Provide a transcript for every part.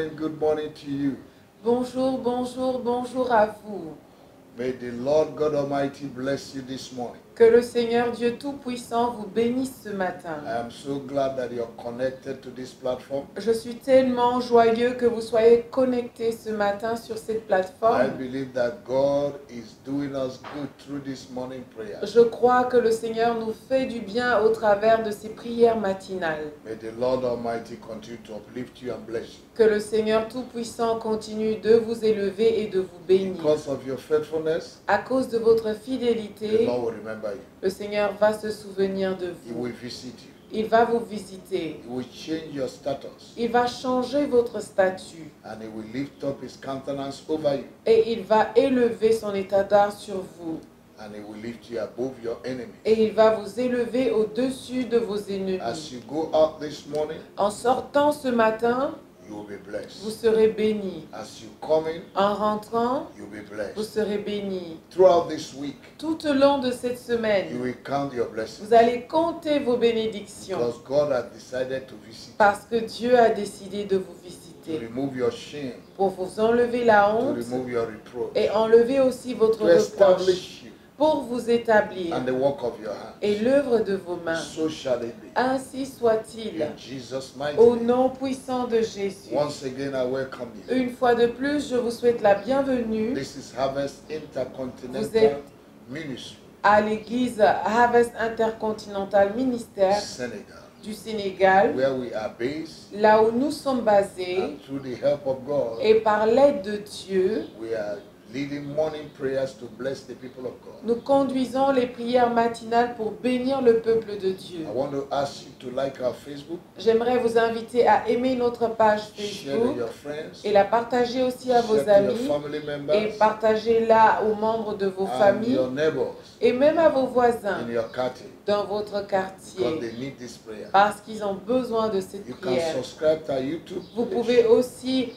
good morning to you. Bonjour, bonjour, bonjour à vous. May the Lord God Almighty bless you this morning. Que le Seigneur Dieu Tout-Puissant vous bénisse ce matin. I am so glad that you're connected to this platform. Je suis tellement joyeux que vous soyez connectés ce matin sur cette I plateforme. believe that God is doing us good through this morning prayer. Je crois que le Seigneur nous fait du bien au travers de ces prières matinales. May the Lord Almighty continue to uplift you and bless you. Que le Seigneur Tout-Puissant continue de vous élever et de vous bénir. Because of your faithfulness, À cause de votre the fidélité, Lord will remember you. le Seigneur va se souvenir de He vous. will visit you. Il va vous visiter. He will change your status. Il va changer votre statut. And He will lift up His countenance over you. Et il va élever son état d'art sur vous. And He will lift you above your enemies. Et il va vous élever au-dessus de vos As ennemis. you go out this morning, En sortant ce matin, you will be blessed. vous serez bénis. As you come in, En rentrant, you'll be vous blessed. serez bénis. Throughout this week, Tout au long de cette you semaine, will count your blessings. vous allez compter vos bénédictions. Because God has decided to visit you, Parce que Dieu a décidé de vous to visiter. remove your shame, Pour vous enlever la to honte remove your reproach, et enlever aussi votre to reproche. establish you Pour vous établir and the work of your et hands. l'œuvre de vos mains. So shall it be. Ainsi soit-il. In Jesus' mighty Au name. nom puissant de Jésus. Once again, I welcome you. Une fois de plus, je vous souhaite la bienvenue This is Harvest Vous Intercontinental êtes- Ministry, à l'église Harvest Intercontinental Ministère Senegal, du Sénégal, where we are based. là où nous sommes basés, And through the help of God, et par l'aide de Dieu, we are leading morning prayers to bless the people of God. nous conduisons les prières matinales pour bénir le peuple de Dieu. I want to ask you to like our Facebook, J'aimerais vous inviter à aimer notre page share to Facebook your friends, et la partager aussi à vos share to your amis family et members, partagez-la aux membres de vos and familles your neighbors et même à vos voisins in your quartier, dans votre because quartier they need this prayer. parce qu'ils ont besoin de cette You can prière. subscribe to our YouTube Vous page, pouvez aussi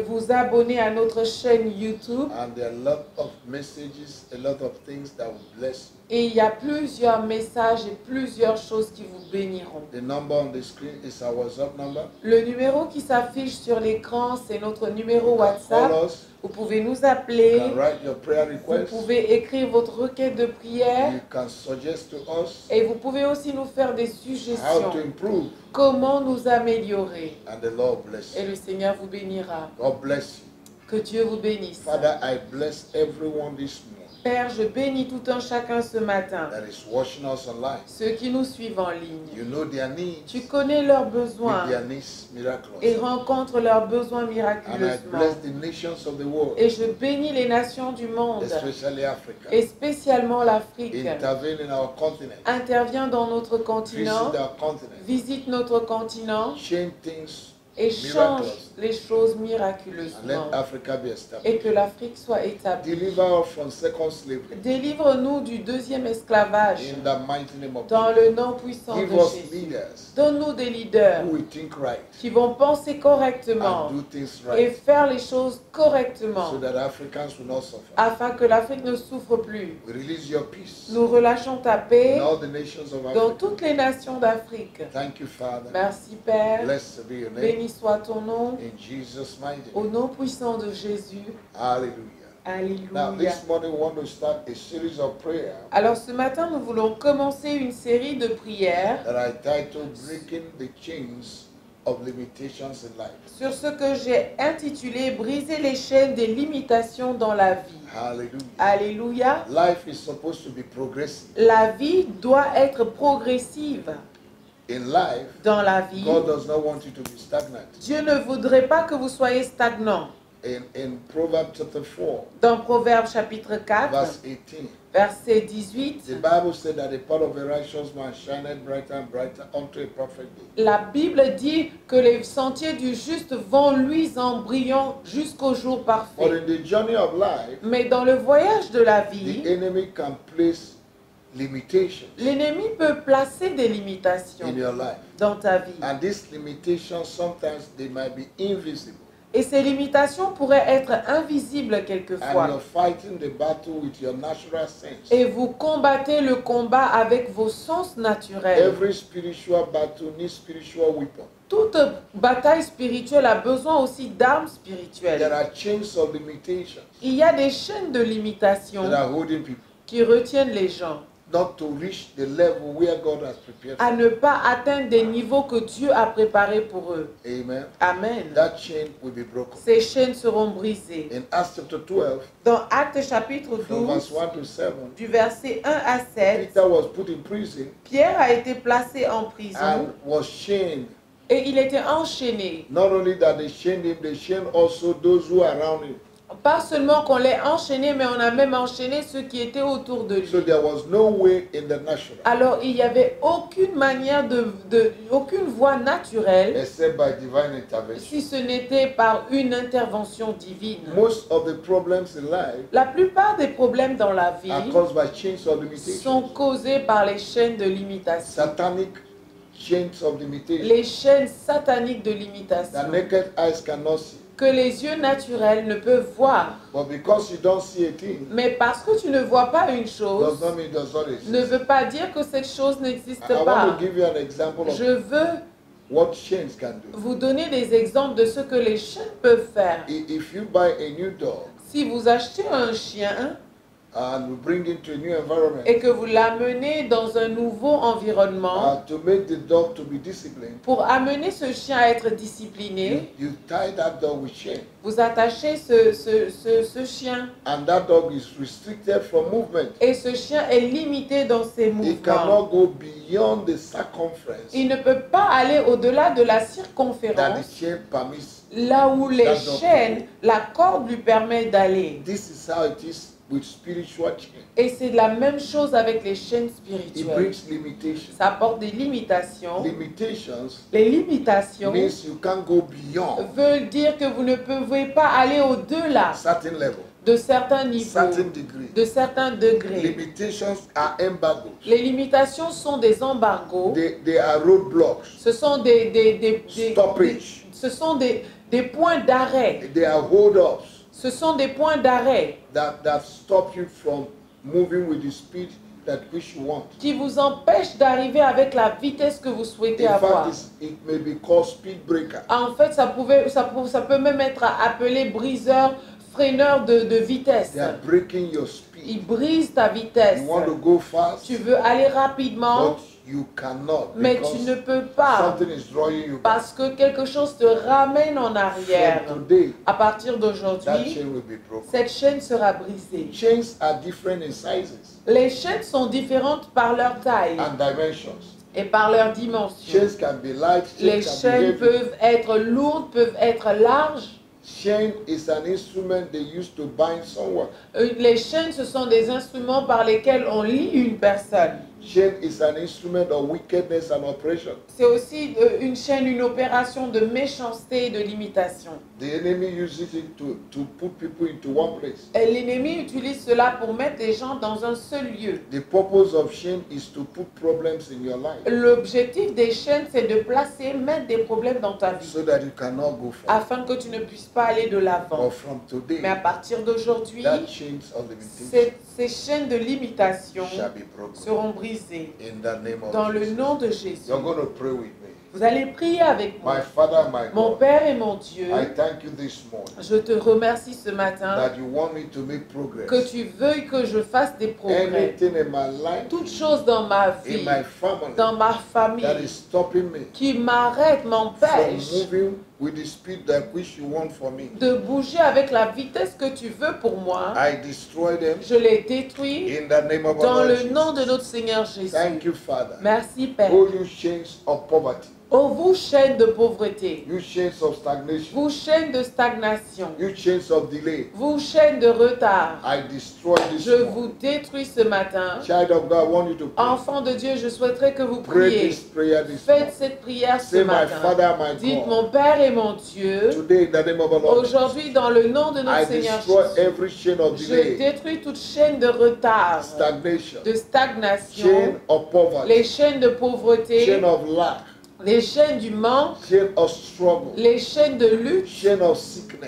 vous abonner à notre chaîne YouTube and there are a lot of messages, a lot of things that will bless you. et il y a plusieurs messages et plusieurs choses qui vous béniront. The number on the screen is our WhatsApp number. Le numéro qui s'affiche sur l'écran, c'est notre numéro You can WhatsApp. call us. Vous pouvez nous You appeler, can write your prayer vous request. pouvez écrire votre requête de prière You can suggest to us et vous pouvez aussi nous faire des how suggestions. to improve, Comment nous améliorer. and the Lord bless Et you. le Seigneur vous bénira. God bless you. Que Dieu vous bénisse. Father, I bless everyone this morning Père, je bénis tout un chacun ce matin. that is watching us online. Ceux qui nous suivent en ligne. You know their needs, Tu connais leurs meet besoins their needs et miraculously. rencontre leurs besoins And I miraculeusement. bless the nations of the world, Et je bénis les nations du monde, especially Africa. et spécialement l'Afrique. Intervene in our continent. Interviens dans notre Visit continent, our continent. visite notre continent Change things et change miraculously. les choses And let miraculeusement. Africa be Et established. que l'Afrique soit établie. Deliver us from second slavery. Délivre-nous du deuxième esclavage In the mighty name of dans Jesus. le nom puissant de Give us Jésus. leaders Donne-nous des leaders who will think right qui vont penser correctement and do things et right, faire les choses correctement so that Africans will not suffer. afin que l'Afrique ne souffre plus. We release your peace Nous relâchons ta paix in all the nations of dans Africa. toutes les nations d'Afrique. Thank you, Father. Merci Père, Blessed be your name. béni soit ton nom, In Jesus' mighty au name. nom puissant de Jésus. Hallelujah. Now, Alléluia. this morning we want to start a series of prayer Alors ce matin, nous voulons commencer une série de prières that I titled Breaking the Chains of Limitations in Life. sur ce que j'ai intitulé « Briser les chaînes des limitations dans la vie ». Hallelujah. Alléluia. Life is supposed to be progressive. La vie doit être progressive. In life, Dans la vie, God does not want you to be stagnant. Dieu ne voudrait pas que vous soyez stagnant. In Proverbs chapter 4, Dans Proverbe chapitre 4, verse 18, verset 18, the Bible said that the path of a righteous man shineth brighter and brighter unto a perfect day. la Bible dit que les sentiers du juste vont luisant, brillant jusqu'au jour But parfait. in the journey of life, Mais dans le voyage de la the vie, enemy can place limitations l'ennemi peut placer des in limitations your life. dans ta vie. And these limitations, sometimes they might be invisible. Et ces limitations pourraient être invisibles And quelquefois. you're fighting the battle with your natural sense. Et vous combattez le combat avec vos sens naturels. Every spiritual battle needs spiritual weapon. toute bataille spirituelle a besoin aussi d'armes There spirituelles. are chains of limitations Il y a des chaînes de limitation that are holding people qui retiennent les gens not to reach the level where God has prepared à for ne pas atteindre des niveaux que Dieu a préparés pour eux. them. Amen. Amen. That chain will be broken. Ces chaînes seront brisées. In Acts chapter 12, Dans Actes chapitre from verse 12, 1 to 7, du verset 1 à 7, Peter was put in prison Pierre a été placé en prison and was chained. et il était enchaîné. Not only that they chained him, they chained also those who are around him. Pas seulement qu'on l'ait enchaîné, mais on a même enchaîné ceux qui étaient autour de So lui. there was no way in the natural Alors il n'y avait aucune manière aucune voie naturelle except by divine intervention. si ce n'était par une intervention divine. Most of the problems in life La plupart des problèmes dans la vie are caused by chains of sont limitation. causés par les chaînes de limitation. Satanic chains of limitation Les chaînes sataniques de that limitation naked eyes cannot see. que les yeux naturels ne peuvent voir. But because you don't see a thing, Mais parce que tu ne vois pas une does chose, not mean it does not ne exist. veut pas dire que cette chose n'existe I want pas. to give you an example of Je veux what chains can do. vous donner des exemples de ce que les chiens peuvent faire. If you buy a new dog Si vous achetez un chien and you bring it to a new environment, et que vous l'amenez dans un nouveau environnement, to make the dog to be disciplined, pour amener ce chien à être discipliné, you tie that dog with chain, vous attachez ce chien and that dog is restricted from movement. et ce chien est limité dans ses It mouvements. cannot go beyond the circumference Il ne peut pas aller au-delà de la that circonférence, the chain permits. là où les That dog chaînes, la corde lui permet d'aller. This is how it is with spiritual chain. Et c'est la même chose avec les chaînes It spirituelles. brings limitation. Ça apporte des limitations. Limitations Les limitations means you can't go beyond veulent dire que vous ne pouvez pas aller au-delà certain level, de certains niveaux, certain degree. de certains degrés. Limitations are embargoes. Les limitations sont des embargos, They are roadblocks. ce sont Stoppage. ce sont des points d'arrêt. They are hold-ups Ce sont des points d'arrêt that stop you from moving with the speed that which you want. qui vous empêchent d'arriver avec la vitesse que vous souhaitez In avoir. fact, it may be called speed breaker. En fait, ça peut même être appelé briseur, freineur de vitesse. They are breaking your Il speed. brise ta vitesse. You want to go fast, Tu veux aller rapidement, but you cannot mais because tu ne peux pas something is drawing you back. parce que quelque chose te ramène en arrière. From today, À partir that d'aujourd'hui, chain will be broken. cette chaîne sera brisée. Chains are different in sizes Les chaînes sont différentes par leur taille and dimensions. et par leur dimension. Chains can be light, Les chains can be chaînes heavy. peuvent être lourdes, peuvent être larges. Chain is an instrument they use to bind someone. Les chaînes, ce sont des instruments par lesquels on lie une personne. Chain is an instrument of wickedness and oppression. C'est aussi une chaîne, une opération de méchanceté et de limitation. The enemy uses it to put people into one place. Et l'ennemi utilise cela pour mettre les gens dans un seul lieu. The purpose of chain is to put problems in your life L'objectif des chaînes, c'est de placer, mettre des problèmes dans ta vie, so that you cannot go far. afin que tu ne puisses pas aller de l'avant. But from today, Mais à partir d'aujourd'hui, that chains of limitation ces chaînes de limitation shall be broken. seront brisées In the name of dans le Jesus. nom de Jésus. You're going to pray with me. Vous allez prier avec moi. My Father, my Mon God, Père et mon Dieu, I thank you this morning je te remercie ce matin that you want me to make que progress. tu veuilles que je fasse des progrès. Anything in my life, Toute chose dans ma in vie, my family, dans ma that famille, is stopping me qui m'arrête, from m'empêche moving with the speed that which you want for me. de bouger avec la vitesse que tu veux pour moi, I destroy them je les détruis in the name of our dans Lord le nom de Jesus. notre Seigneur Jésus. Thank you, Father. Merci Père. Oh, you chains of poverty, Ô vous chaînes de pauvreté, you chains of stagnation, vous chaînes de stagnation, you chains of delay, vous chaînes de retard, I destroy this je morning. vous détruis ce matin. Child of God, I want you to pray. Enfants de Dieu, je souhaiterais que vous Pray priez. this prayer this Faites morning. cette prière ce Say, my matin. Father, my Dites, God, mon Père et mon Dieu, today in the name of the Lord, aujourd'hui dans le nom de I notre Seigneur destroy Jésus, every chain of je delay, détruis toute chaîne de retard, stagnation, de chain stagnation, of poverty, les chaînes de pauvreté, chain of lack, les chaînes du manque, chain of struggle, les chaînes de lutte, chain of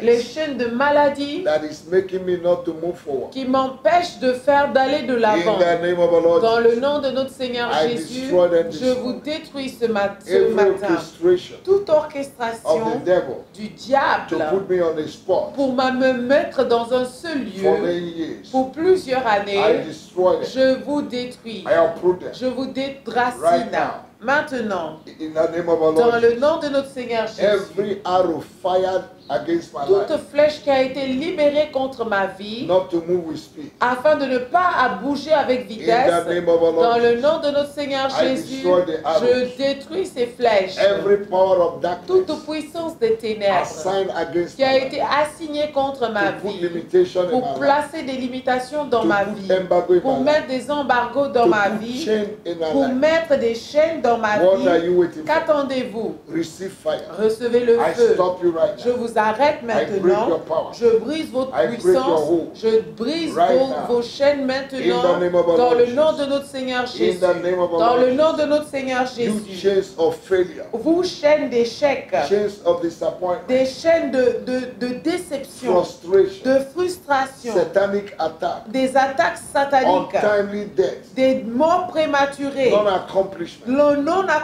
les sickness chaînes de maladie that is making me not to move forward. qui m'empêchent d'aller de In l'avant. the name of the Lord Dans le Jesus, nom de notre Seigneur I Jésus, destroy them this je vous morning. détruis ce matin. Every orchestration Toute of orchestration the devil du to diable put me on a spot pour me mettre dans un seul for lieu many years, pour plusieurs I années, destroy them. je vous détruis. I uproot them. Je vous dédracine. Right now. Maintenant, In the name of the dans Lord le Jesus, nom de notre Seigneur Jésus, every arrow fired against my toute life, flèche qui a été libérée contre ma vie, not to move with speed. afin de ne pas bouger avec In vitesse, the name of the dans Lord le Jesus, nom de notre Seigneur I Jésus, destroy the arrows. je détruis ces flèches. Every power of darkness Toute puissance des ténèbres assigned against qui a my été life, assignée contre ma to put vie, limitation in pour my life, placer des limitations dans to ma put vie, embargo in pour my life, mettre des embargos dans to ma put vie, chain in my pour life. mettre des chaînes dans ma What are vie. you waiting for? Qu'attendez-vous? Receive fire. Recevez le I feu. stop you right Je now. vous arrête break maintenant. your power. Je brise votre I break puissance. your hold. Je brise Right now. vos chaînes In maintenant. the name of our Dans Lord le nom Jesus. de notre Seigneur In Jésus. the name of our Dans Lord le nom Jesus. de notre Seigneur You Jésus. chains of failure, Vous chaînes d'échecs, chains of disappointment, des chaînes de déception, frustration, de frustration, satanic attack, des attaques sataniques, untimely death, des morts prématurées, non-accomplishment. le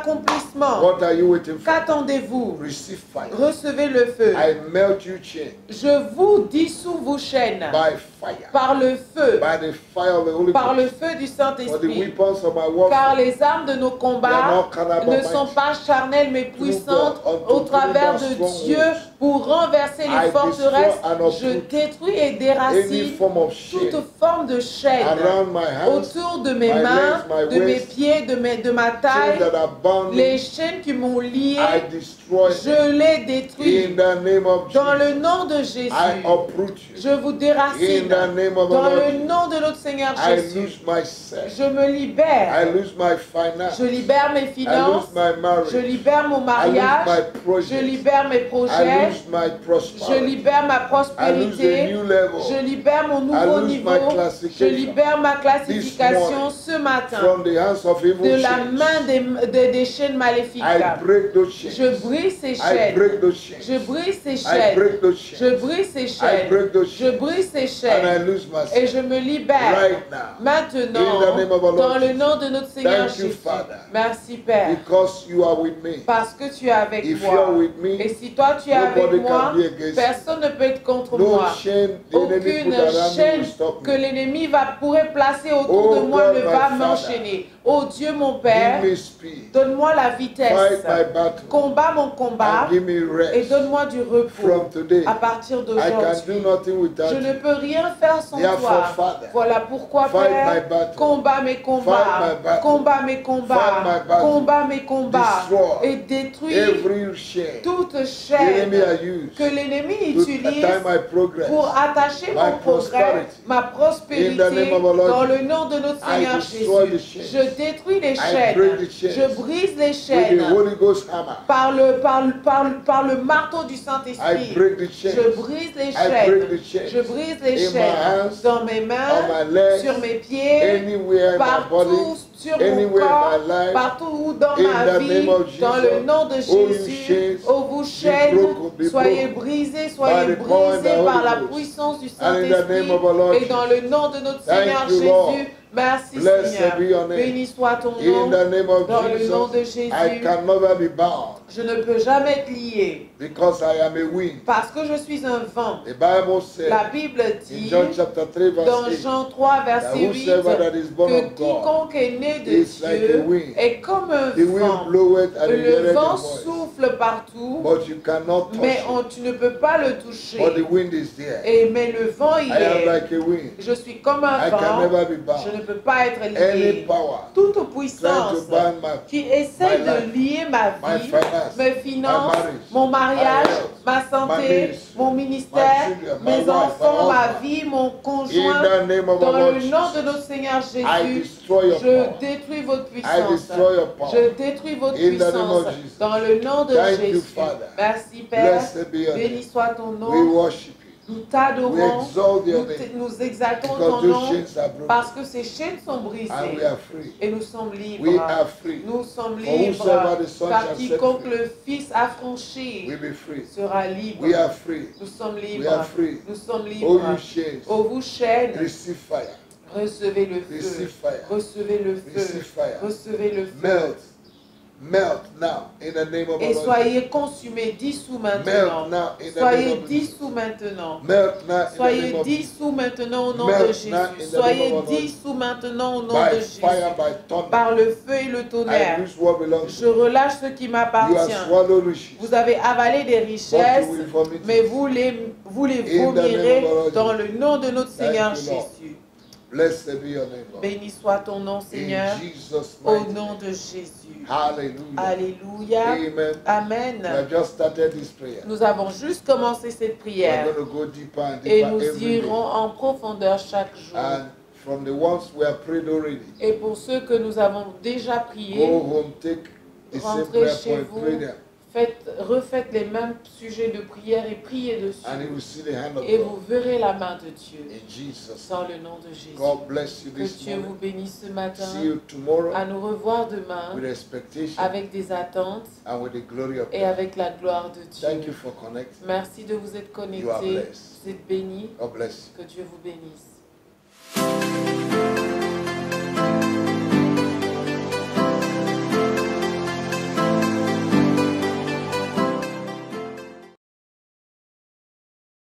non-accomplissement. What are you waiting for? Qu'attendez-vous? Receive fire. Recevez le feu. I melt you chain Je vous dissous vos chaînes by fire, par le feu, by the fire of the Holy par le Ghost. feu du For the Saint-Esprit. weapons of my Car warfare les armes de nos they are combats not carnal but ne sont mighty. pas charnelles mais puissantes au travers de Dieu pour renverser les I forteresses. destroy and Je uproot détruis et any déracine form of toute chain forme de chaîne around my hands, autour de mes my mains, legs, my de mes waist, pieds, de ma chains taille. that are bound me. Les chaînes qui m'ont lié, I destroy them. je les In détruis. the name of Dans le Jesus, nom de I Jésus, uproot you. je vous In déracine. the name of the Dans Lord le Jesus, nom de notre Seigneur I Jésus, lose myself. je me I libère. lose my finance. Je libère mes I finances. lose my marriage. Je libère mon I lose mariage. my Je project. libère mes I projets. lose my Je prosperity. libère ma I lose a prospérité. new level Je libère mon I nouveau lose niveau. my Je classification libère ma classification morning ce matin from the hands of evil de la chains. main des chaînes maléfiques. I break those chains. Je brise ces I chaînes. break those chains. Je brise ces I chaînes. break those chains. Je brise ces I chaînes. break those Je chains. brise ces And I chaînes. lose Et myself je me libère right now. maintenant In the name of our Lord dans le Jesus. nom de notre Seigneur Thank you, Jésus. Father. Merci Père. Because you are with me. Parce que tu es avec If you moi. are with Et me, si toi tu es avec nobody moi, can be against personne ne peut être contre no moi. chain the enemy Aucune put around me chaîne will stop que me. l'ennemi pourrait placer autour Oh de moi God, ne my va Father. m'enchaîner. Oh Dieu mon Père, Give me speed. donne-moi la vitesse. Fight my battle. Combat mon combat And give me et rest. donne-moi du repos. From today, À partir I can do d'aujourd'hui, nothing without je ne you. peux rien faire sans Therefore, toi. Father, Voilà pourquoi, fight my Père, battle. combat mes Fight combats, my battle. combat mes Fight combats, my battle. combat mes combats Destroy et détruis every chain toute the chaîne enemy has used que l'ennemi to utilise time my progress. pour attacher my mon progrès, prosperity. ma In the prospérité, name of our Lord dans le Jesus, nom de notre I Seigneur destroy the Jésus. chains. Je détruis les I chaînes, break the chains je brise les with chaînes the Holy Ghost hammer. par le marteau du I Saint-Esprit. break the Je chains brise les I chaînes, break the chains je brise les in my chaînes hands, dans mes on mains, my legs, sur mes pieds, anywhere in my partout body, sur mon anywhere in corps, my life. partout dans In ma the vie, name of dans Jesus, le nom de all you Jésus. chains, Oh vous be chaînes, broken, be soyez broken brisés, by soyez the power and the brisés par Holy la Ghost. puissance du And in the Saint-Esprit name of our Lord et dans le nom de notre Thank Seigneur you, Lord. Jésus. Merci Blessed Seigneur. be your name. Béni soit ton In nom. the name of Dans le nom de Jesus, I Jésus, can never be bound je ne peux jamais être lié because I am a wind. parce que je suis un vent. The Bible said La Bible in dit John chapter 3 dans verse 8, Jean 3, that verset 8, whosoever that is born que of God quiconque est né de is like a Dieu wind. est comme un The wind vent. bloweth and it Le heareth vent the voice, souffle partout, but you cannot touch mais it. tu ne peux pas le But the toucher. wind is there. Mais le vent y I am est. like a wind. Je suis comme un I can vent. never be Je ne bound. peux pas être Any lié. power Toute trying puissance to bind my qui essaie my de life, lier ma my vie, finance, mes finances, my marriage, mon mariage, my health, ma my santé, ministry, mon ministère, my children, my mes wife, enfants, my ma husband. vie, mon In conjoint. the name of Dans our Lord le nom de Jesus, notre Seigneur I Jésus, destroy your je power. détruis votre I puissance. destroy your power. Je détruis votre In the name puissance. of Jesus. Dans le nom de Thank you, Jésus. Father. Merci Père. Blessed be your Béni name. soit ton We nom. worship you. Nous We t'adorons, exalt your name. nous exaltons ton Because those nom chains are broken. parce que ces chaînes sont And we brisées are free. et nous sommes We libres. are free. Nous sommes For whosoever libres the Son car shall set quiconque free le Fils affranchi will be free. sera libre. We are free. Nous sommes We libres. are free. Nous sommes Oh, libres. you chains, Ô vous chaînes, receive fire. recevez le Receive feu. fire. Recevez le feu. Receive fire. Recevez le feu. Melt. Melt now in the name of Et our Lord. soyez consumés, dissous Melt maintenant. now in the Soyez name of Jesus. dissous maintenant. Melt now in the name Soyez of Jesus. dissous maintenant au nom Melt de now in Jésus. the Soyez name of our Lord. dissous maintenant au nom By de fire, Jésus. by thunder. Par le feu et le I tonnerre. lose what belongs Je to me. relâche ce qui You m'appartient. have swallowed riches. Vous avez avalé des But richesses, you will vomit mais it. vous les In the name vomirez of our Lord dans Jesus. le nom de notre Seigneur you, Lord. Jésus. Blessed be your name, Lord. Béni soit ton nom, Seigneur, In Jesus' au mighty nom name. de Jésus. Hallelujah. Alléluia. Amen. We Amen. have just started this prayer. Nous avons juste commencé cette We are prière going to go deeper and et deeper nous every irons day. en profondeur chaque jour. And from the ones we have prayed already, Et pour ceux que nous avons déjà go priés, home, take the same rentrez prayer chez point, pray vous, them, refaites les mêmes sujets de prière et priez dessus. and you will see the hand of Et vous God. verrez la main de Dieu. In Jesus' Dans name. le nom de Jésus. God bless you Que this Dieu vous morning. bénisse ce matin. See you tomorrow À nous revoir demain with expectation avec des attentes and with the glory of et God. avec la gloire de Thank you Dieu. for connecting. Merci de vous être You are connectés. blessed. Vous êtes bénis. God bless you. Que Dieu vous bénisse.